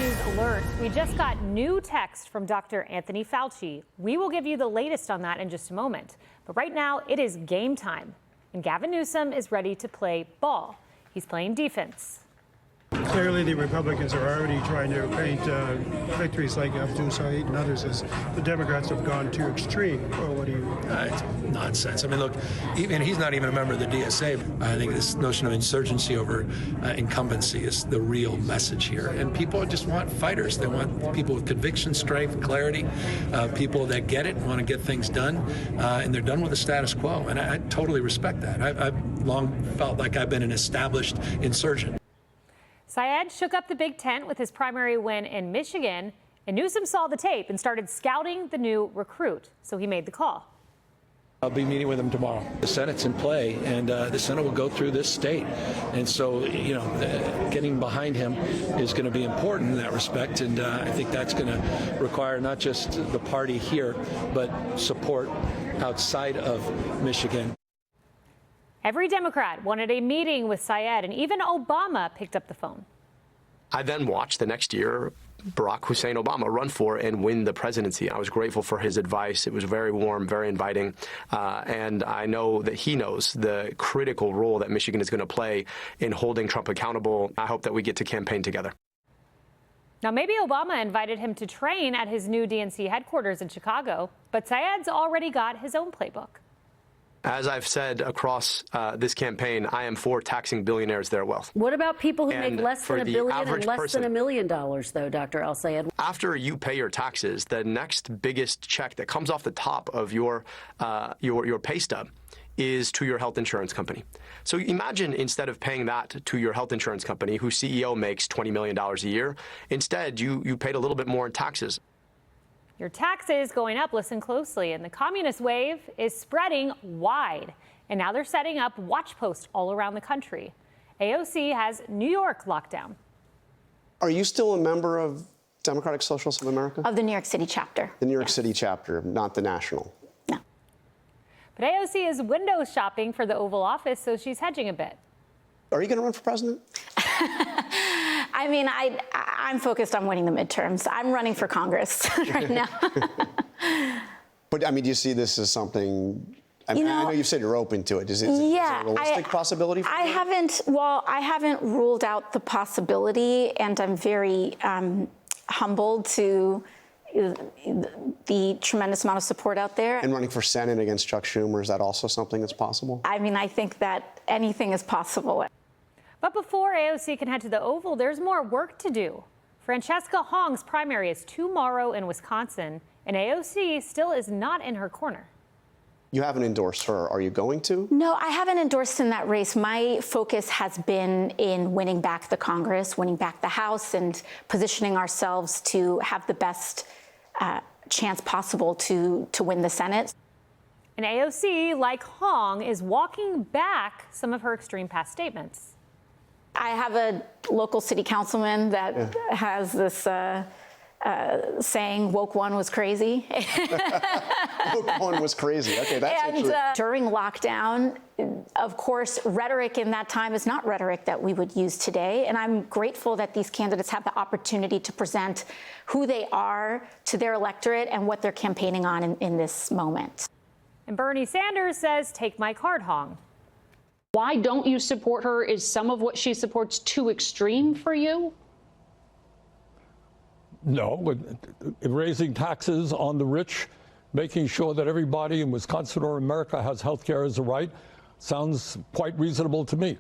News alert. We just got new text from Dr. Anthony Fauci. We will give you the latest on that in just a moment. But right now, it is game time. And Gavin Newsom is ready to play ball. He's playing defense. Clearly, the Republicans are already trying to paint victories like Abdul El-Sayed and others as the Democrats have gone too extreme. Well, what do you? It's nonsense. I mean, look, even he's not even a member of the DSA. I think this notion of insurgency over incumbency is the real message here. And people just want fighters. They want people with conviction, strength, clarity, people that get it, want to get things done, and they're done with the status quo. And I totally respect that. I've long felt like I've been an established insurgent. Syed shook up the Big Tent with his primary win in Michigan, and Newsom saw the tape and started scouting the new recruit, so he made the call. I'll be meeting with him tomorrow. The Senate's in play, and the Senate will go through this state. And so, getting behind him is going to be important in that respect, and I think that's going to require not just the party here, but support outside of Michigan. Every Democrat wanted a meeting with Syed, and even Obama picked up the phone. I then watched the next year Barack Hussein Obama run for and win the presidency. I was grateful for his advice. It was very warm, very inviting. And I know that he knows the critical role that Michigan is going to play in holding Trump accountable. I hope that we get to campaign together. Now, maybe Obama invited him to train at his new DNC headquarters in Chicago, but Syed's already got his own playbook. As I've said across this campaign, I am for taxing billionaires their wealth. What about people who make less than $1 billion and less than $1 million, though, Dr. El-Sayed? After you pay your taxes, the next biggest check that comes off the top of your pay stub is to your health insurance company. So imagine instead of paying that to your health insurance company, whose CEO makes $20 million a year, instead you paid a little bit more in taxes. Your taxes going up, listen closely, and the communist wave is spreading wide. And now they're setting up watch posts all around the country. AOC has New York locked down. Are you still a member of Democratic Socialists of America? Of the New York City chapter. The New York City chapter, not the national. No. But AOC is window shopping for the Oval Office, so she's hedging a bit. Are you going to run for president? I mean, I'm focused on winning the midterms. I'm running for Congress right now. But, I mean, do you see this as something... I know you've said you're open to it. Is it a realistic possibility for you? I haven't ruled out the possibility, and I'm very humbled to the tremendous amount of support out there. And running for Senate against Chuck Schumer, is that also something that's possible? I mean, I think that anything is possible. But before AOC can head to the Oval, there's more work to do. Francesca Hong's primary is tomorrow in Wisconsin, and AOC still is not in her corner. You haven't endorsed her. Are you going to? No, I haven't endorsed in that race. My focus has been in winning back the Congress, winning back the House, and positioning ourselves to have the best chance possible to win the Senate. And AOC, like Hong, is walking back some of her extreme past statements. I have a local city councilman that has this saying, woke one was crazy. Woke one was crazy. Okay, that's interesting. During lockdown, of course, rhetoric in that time is not rhetoric that we would use today. And I'm grateful that these candidates have the opportunity to present who they are to their electorate and what they're campaigning on in this moment. And Bernie Sanders says, take my card, Hong. Why don't you support her? Is some of what she supports too extreme for you? No, raising taxes on the rich, making sure that everybody in Wisconsin or America has health care as a right, sounds quite reasonable to me.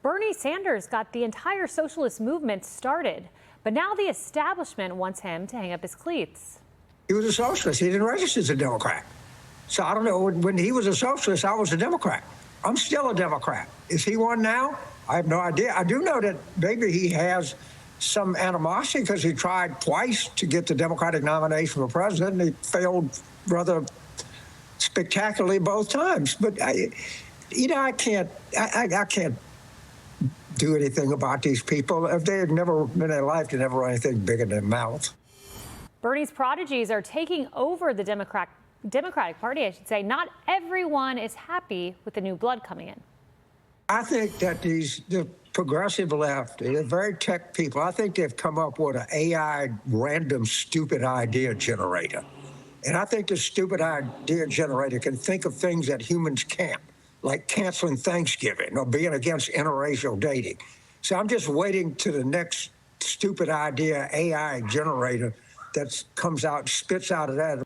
Bernie Sanders got the entire socialist movement started, but now the establishment wants him to hang up his cleats. He was a socialist. He didn't register as a Democrat. So I don't know. When he was a socialist, I was a Democrat. I'm still a Democrat. Is he one now? I have no idea. I do know that maybe he has some animosity because he tried twice to get the Democratic nomination for president, and he failed rather spectacularly both times. But I can't do anything about these people. If they had never in their life, they never run anything big in their mouth. Bernie's prodigies are taking over the Democratic Party, I should say. Not everyone is happy with the new blood coming in. I think that the progressive left, they're very tech people. I think they've come up with an AI random stupid idea generator. And I think the stupid idea generator can think of things that humans can't, like canceling Thanksgiving or being against interracial dating. So I'm just waiting to the next stupid idea AI generator that comes out, spits out of that.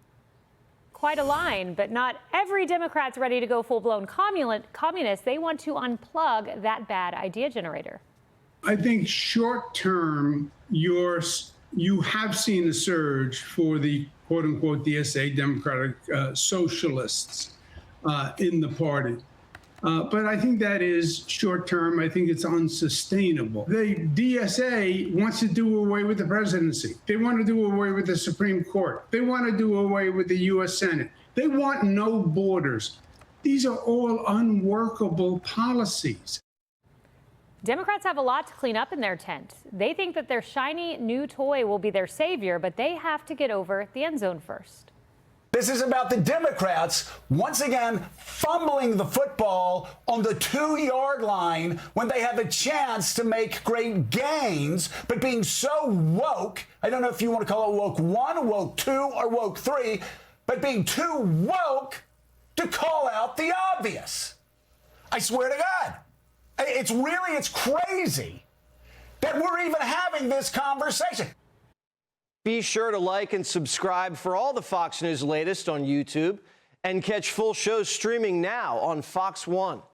Quite a line, but not every Democrat's ready to go full-blown communist. They want to unplug that bad idea generator. I think short-term, you have seen a surge for the quote-unquote DSA, Democratic socialists in the party. But I think that is short-term. I think it's unsustainable. The DSA wants to do away with the presidency. They want to do away with the Supreme Court. They want to do away with the U.S. Senate. They want no borders. These are all unworkable policies. Democrats have a lot to clean up in their tent. They think that their shiny new toy will be their savior, but they have to get over the end zone first. This is about the Democrats once again fumbling the football on the 2-yard line when they have a chance to make great gains, but being so woke, I don't know if you want to call it woke 1, woke 2, or woke 3, but being too woke to call out the obvious. I swear to God, it's crazy that we're even having this conversation. Be sure to like and subscribe for all the Fox News latest on YouTube and catch full shows streaming now on Fox One.